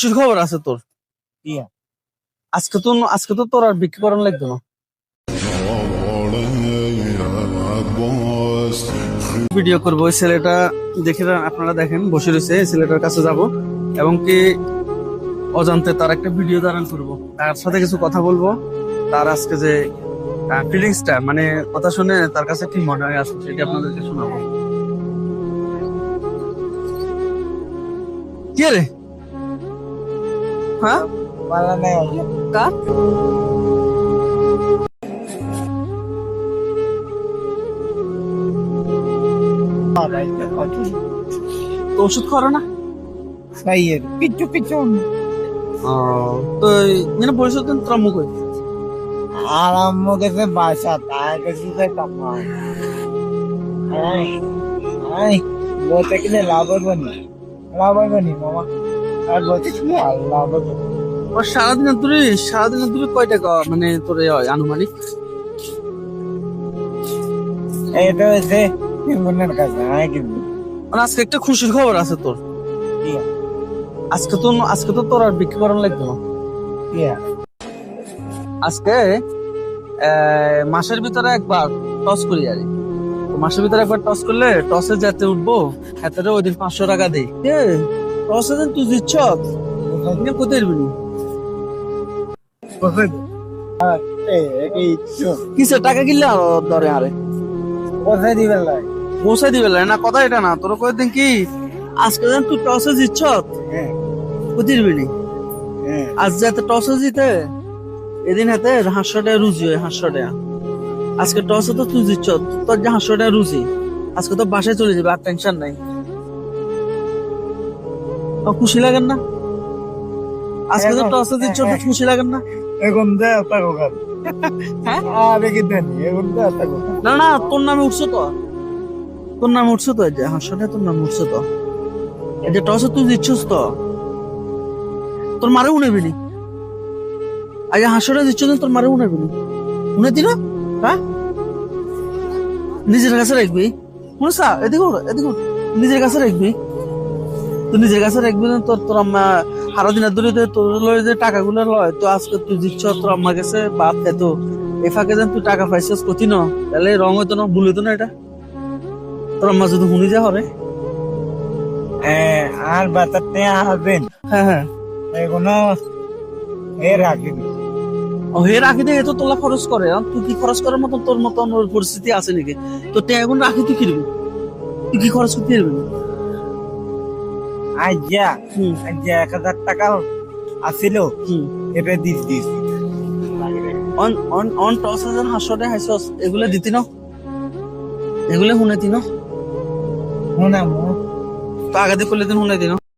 খুশির খবর আছে তোর। ইয়া আজকে তো তোর আর বিক্রি করানো লাগতো না। ভিডিও করবো ওই ছেলেটা দেখে আপনারা দেখেন বসে রয়েছে, এই ছেলেটার কাছে যাব এবং কি অজান্তে তার একটা ভিডিও ধারণ করব, তার সাথে কিছু কথা বলবো। তার আজকে যে ফিলিংসটা মানে কথা শুনে তার কাছে কি মনে হয় আসলে সেটা আপনাদেরকে শোনাবো। কে রে? হ্যাঁ মালা নাই কার? তো ওষুধ খাওয়ার না? সাইয়ের পিছু পিছু তো মানে পরিষদ তোরা মুখ আরাম্ভ গেছে বাসা তার কাছে টাকা বলতে গেলে লাভ হবে না মামা আর বলতে গেলে লাভ হবে। সারাদিনের দূরে কয় টাকা মানে তোর হয় আনুমানিক? এটা হচ্ছে বোনের কাছে কিন্তু মানে আজকে একটা খুশির খবর আছে তোর। আজকে তো তোর আর বিক্রি করানো লাগতো না। আজকে মাসের ভিতরে একবার টস করি আর মাসের ভিতরে একবার টস করলে টসে যেতে উঠবো হাতে ওই দিন 500 টাকা দেই। টসে দিন তুই দিচ্ছ কোথায় দিবি? কিসে টাকা কিনলে ধরে আরে কোথায় দিবেন পৌঁছাই দিবে না কথা এটা না তোর কয়েকদিন কি আজকে যেন তুই টসে দিচ্ছ কোথায় দিবি? আজ যাতে টসে জিতে এদিন হাতে 500 টাকা রুজি হয় 500 টাকা। আজকে টসে তো তুই দিচ্ছ তোর যে 500 টাকা রুজি আজকে তো বাসায় চলে যাবে আর টেনশন নাই। খুশি লাগেন না? আজকে তো টসে দিচ্ছ তো খুশি লাগেন না? এখন দেয় টাকা হ্যাঁ আরে কি দেন এখন দেয় টাকা না না তোর নামে উঠছো তো, তোর নামে উঠছো তো, এই যে 500 টাকা তোর নামে উঠছো তো, এই যে টসে তুই দিচ্ছস তো তোর মারে উনেবি নি? আজ 500 টাকা দিচ্ছ তোর মারে উনেবি নি? উনে দিল হ্যাঁ নিজের কাছে রাখবি শুনছা এদিকে নিজের কাছে রাখবি তুই নিজের কাছে রাখবি না। তোর আম্মা সারা দিনের দূরে তোর লয় যে টাকাগুলো লয় তো আজকে তুই দিচ্ছ তোর আম্মার কাছে বাপ খেতো এ ফাঁকে যেন তুই টাকা পাইছিস কতি ন তাহলে রং হইতো না ভুল হইতো না এটা তোর আম্মা যদি শুনি যা হবে। আর বাতাতে আসবেন হ্যাঁ হ্যাঁ এগুলো এ রাখি ও হে রাখি দে তো তোলা খরচ করে তুই কি খরচ করার মতন তোর মতন ওর পরিস্থিতি আছে নাকি? তো এখন রাখি তুই কিনবি তুই কি খরচ করতে পারবি? আজ্জা 1000 টাকা আসিল এটা দিছি অন টস হাজার 500 টাকা হাইছস এগুলো দিতি না এগুলো শুনে দিন শোনা তো আগে দিয়ে করলে দিন শুনে দিন